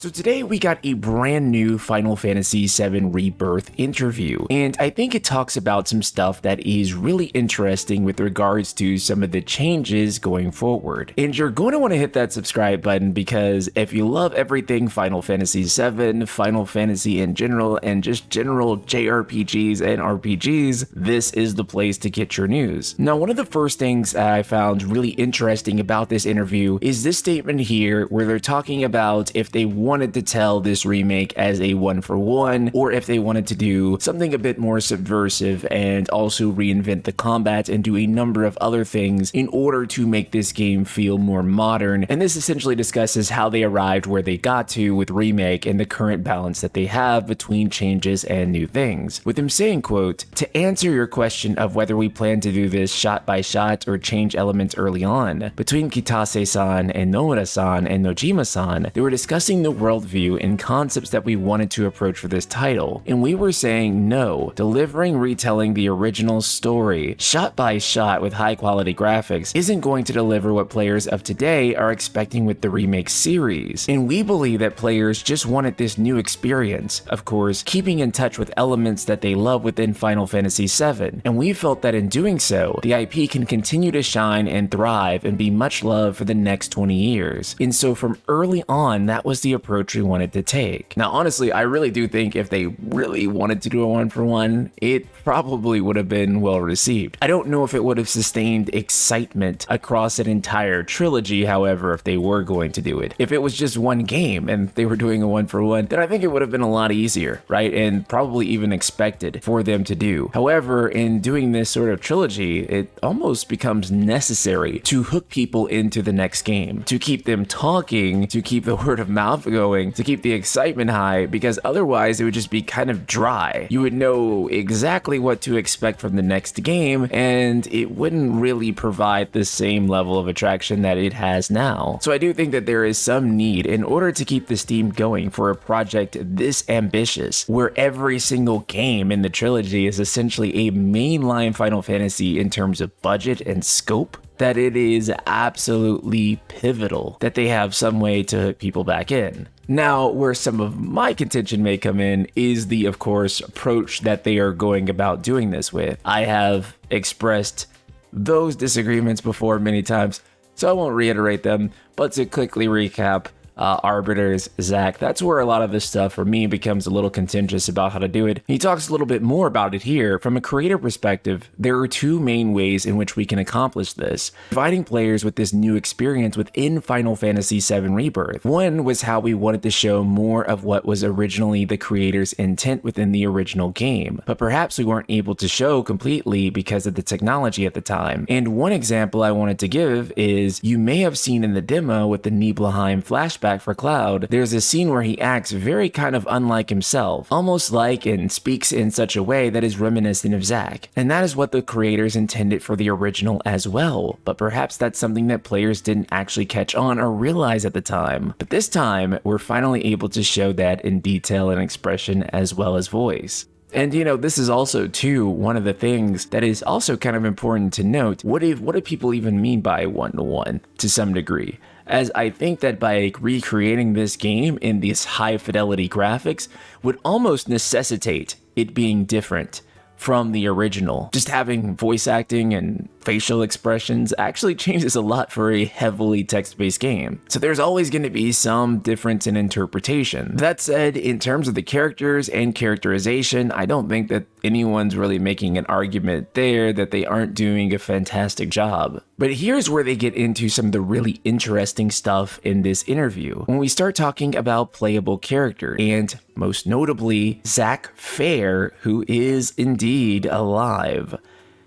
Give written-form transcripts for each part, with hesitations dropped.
So today we got a brand new Final Fantasy VII Rebirth interview, and I think it talks about some stuff that is really interesting with regards to some of the changes going forward. And you're going to want to hit that subscribe button because if you love everything Final Fantasy VII, Final Fantasy in general, and just general JRPGs and RPGs, this is the place to get your news. Now, one of the first things I found really interesting about this interview is this statement here where they're talking about if they wanted to tell this remake as a one-for-one, or if they wanted to do something a bit more subversive and also reinvent the combat and do a number of other things in order to make this game feel more modern. And this essentially discusses how they arrived where they got to with remake and the current balance that they have between changes and new things. With him saying, quote, "To answer your question of whether we plan to do this shot by shot or change elements early on, between Kitase-san and Nomura-san and Nojima-san, they were discussing the worldview and concepts that we wanted to approach for this title, and we were saying no, retelling the original story, shot by shot with high quality graphics, isn't going to deliver what players of today are expecting with the remake series, and we believe that players just wanted this new experience, of course, keeping in touch with elements that they love within Final Fantasy VII, and we felt that in doing so, the IP can continue to shine and thrive and be much loved for the next 20 years, and so from early on, that was the approach we wanted to take." Now, honestly, I really do think if they really wanted to do a one-for-one, it probably would have been well received. I don't know if it would have sustained excitement across an entire trilogy, however, if they were going to do it. If it was just one game and they were doing a one-for-one, then I think it would have been a lot easier, right? And probably even expected for them to do. However, in doing this sort of trilogy, it almost becomes necessary to hook people into the next game, to keep them talking, to keep the word of mouth going, to keep the excitement high, because otherwise it would just be kind of dry. You would know exactly what to expect from the next game, and it wouldn't really provide the same level of attraction that it has now. So I do think that there is some need in order to keep this team going for a project this ambitious, where every single game in the trilogy is essentially a mainline Final Fantasy in terms of budget and scope, that it is absolutely pivotal that they have some way to hook people back in. Now, where some of my contention may come in is the, of course, approach that they are going about doing this with. I have expressed those disagreements before many times, so I won't reiterate them, but to quickly recap, Arbiter's Zack, that's where a lot of this stuff for me becomes a little contentious about how to do it. He talks a little bit more about it here. From a creator perspective, there are two main ways in which we can accomplish this, providing players with this new experience within Final Fantasy VII Rebirth. One was how we wanted to show more of what was originally the creator's intent within the original game, but perhaps we weren't able to show completely because of the technology at the time. And one example I wanted to give is, you may have seen in the demo with the Nibelheim flashback for Cloud, there's a scene where he acts very kind of unlike himself, almost like and speaks in such a way that is reminiscent of Zack. And that is what the creators intended for the original as well, but perhaps that's something that players didn't actually catch on or realize at the time. But this time, we're finally able to show that in detail and expression as well as voice. And you know, this is also too one of the things that is also kind of important to note. What do people even mean by one-to-one to some degree? As I think that by recreating this game in these high fidelity graphics would almost necessitate it being different from the original. Just having voice acting and facial expressions actually changes a lot for a heavily text-based game. So there's always going to be some difference in interpretation. That said, in terms of the characters and characterization, I don't think that anyone's really making an argument there that they aren't doing a fantastic job. But here's where they get into some of the really interesting stuff in this interview. When we start talking about playable character, and most notably, Zack Fair, who is indeed alive.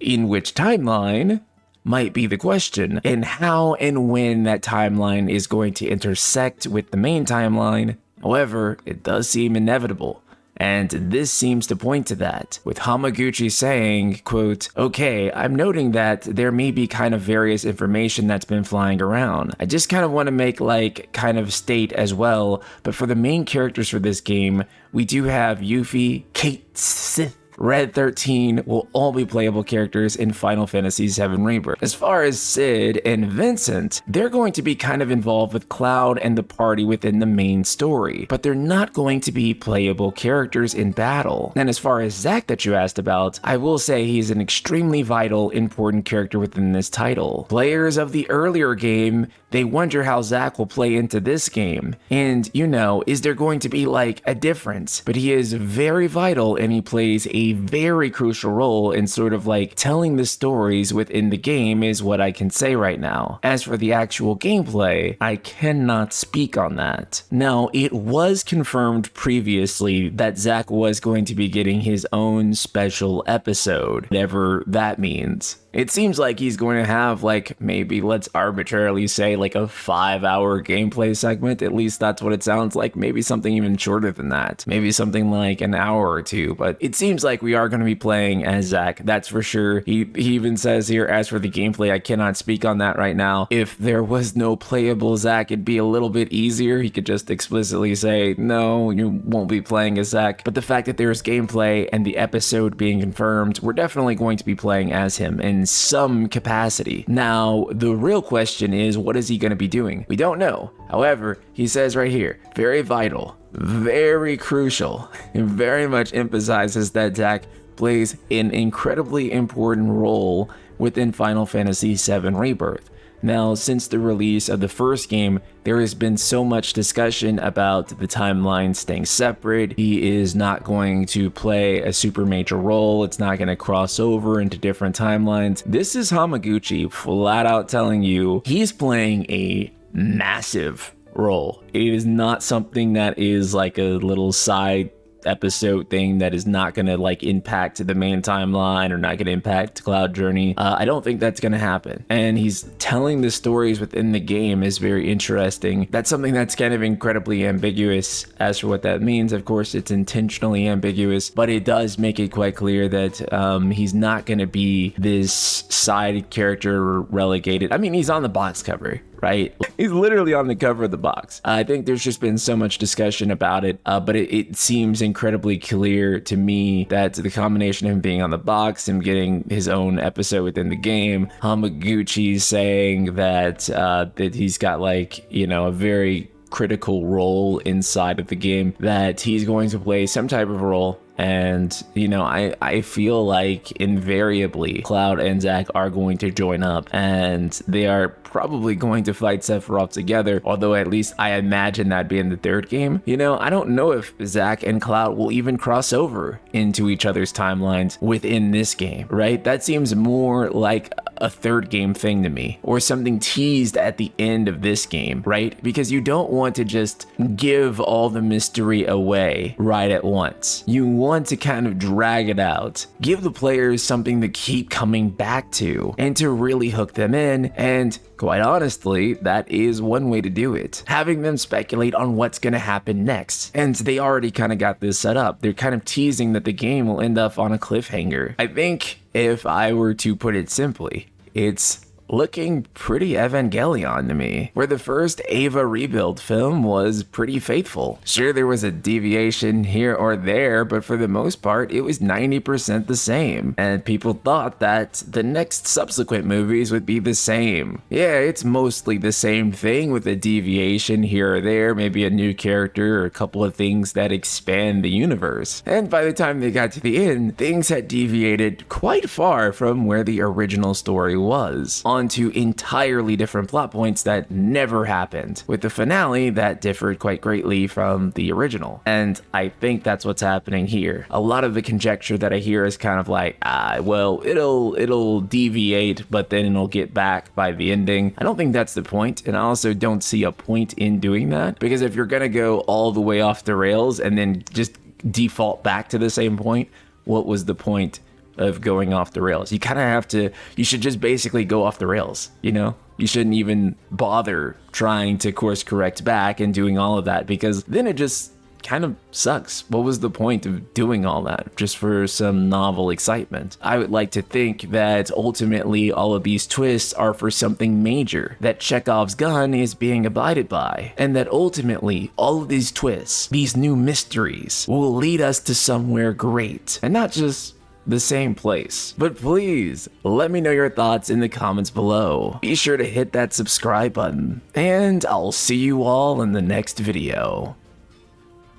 In which timeline might be the question, and how and when that timeline is going to intersect with the main timeline. However, it does seem inevitable. And this seems to point to that, with Hamaguchi saying, quote, "Okay, I'm noting that there may be kind of various information that's been flying around. I just kind of want to make kind of state as well, but for the main characters for this game, we do have Yuffie, Kate Sith, Red 13 will all be playable characters in Final Fantasy VII Rebirth. As far as Cid and Vincent, they're going to be kind of involved with Cloud and the party within the main story, but they're not going to be playable characters in battle. And as far as Zack that you asked about, I will say he's an extremely vital, important character within this title. Players of the earlier game, they wonder how Zack will play into this game. And, you know, is there going to be like a difference? But he is very vital and he plays a very crucial role in sort of like telling the stories within the game is what I can say right now. As for the actual gameplay, I cannot speak on that. Now, it was confirmed previously that Zack was going to be getting his own special episode, whatever that means. It seems like he's going to have like maybe, let's arbitrarily say, like a 5-hour gameplay segment. At least that's what it sounds like. Maybe something even shorter than that. Maybe something like an hour or two. But it seems like we are going to be playing as Zack, that's for sure. He even says here, as for the gameplay, I cannot speak on that right now. If there was no playable Zack, it'd be a little bit easier. He could just explicitly say, no, you won't be playing as Zack. But the fact that there's gameplay and the episode being confirmed, we're definitely going to be playing as him in some capacity. Now, the real question is, what is he going to be doing? We don't know. However, he says right here, very vital, very crucial, and very much emphasizes that Zack plays an incredibly important role within Final Fantasy VII Rebirth. Now, since the release of the first game, there has been so much discussion about the timeline staying separate. He is not going to play a super major role. It's not going to cross over into different timelines. This is Hamaguchi flat out telling you he's playing a massive role. It is not something that is like a little side episode thing that is not going to like impact the main timeline or not going to impact Cloud Journey. I don't think that's going to happen. And he's telling the stories within the game is very interesting. That's something that's kind of incredibly ambiguous. As for what that means, of course, it's intentionally ambiguous, but it does make it quite clear that he's not going to be this side character relegated. I mean, he's on the box cover, right? He's literally on the cover of the box. I think there's just been so much discussion about it, but it seems incredibly clear to me that the combination of him being on the box and getting his own episode within the game, Hamaguchi saying that that he's got like, you know, a very critical role inside of the game, that he's going to play some type of role. And, you know, I feel like invariably Cloud and Zack are going to join up and they are probably going to fight Sephiroth together, although at least I imagine that being the third game. You know, I don't know if Zack and Cloud will even cross over into each other's timelines within this game, right? That seems more like a third game thing to me, or something teased at the end of this game, right? Because you don't want to just give all the mystery away right at once. You want to kind of drag it out, give the players something to keep coming back to and to really hook them in. And quite honestly, that is one way to do it. Having them speculate on what's going to happen next. And they already kind of got this set up. They're kind of teasing that the game will end up on a cliffhanger. I think if I were to put it simply, it's looking pretty Evangelion to me, where the first Ava rebuild film was pretty faithful. Sure, there was a deviation here or there, but for the most part, it was 90% the same. And people thought that the next subsequent movies would be the same. Yeah, it's mostly the same thing with a deviation here or there, maybe a new character or a couple of things that expand the universe. And by the time they got to the end, things had deviated quite far from where the original story was, onto entirely different plot points that never happened, with the finale that differed quite greatly from the original. And I think that's what's happening here. A lot of the conjecture that I hear is kind of like, well, it'll deviate, but then it'll get back by the ending. I don't think that's the point, and I also don't see a point in doing that, because if you're gonna go all the way off the rails and then just default back to the same point, what was the point of going off the rails? You kind of have to, you should just basically go off the rails, you know? You shouldn't even bother trying to course correct back and doing all of that, because then it just kind of sucks. What was the point of doing all that just for some novel excitement? I would like to think that ultimately all of these twists are for something major, that Chekhov's gun is being abided by, and that ultimately all of these twists, these new mysteries, will lead us to somewhere great, and not just the same place. But please, let me know your thoughts in the comments below. Be sure to hit that subscribe button, and I'll see you all in the next video.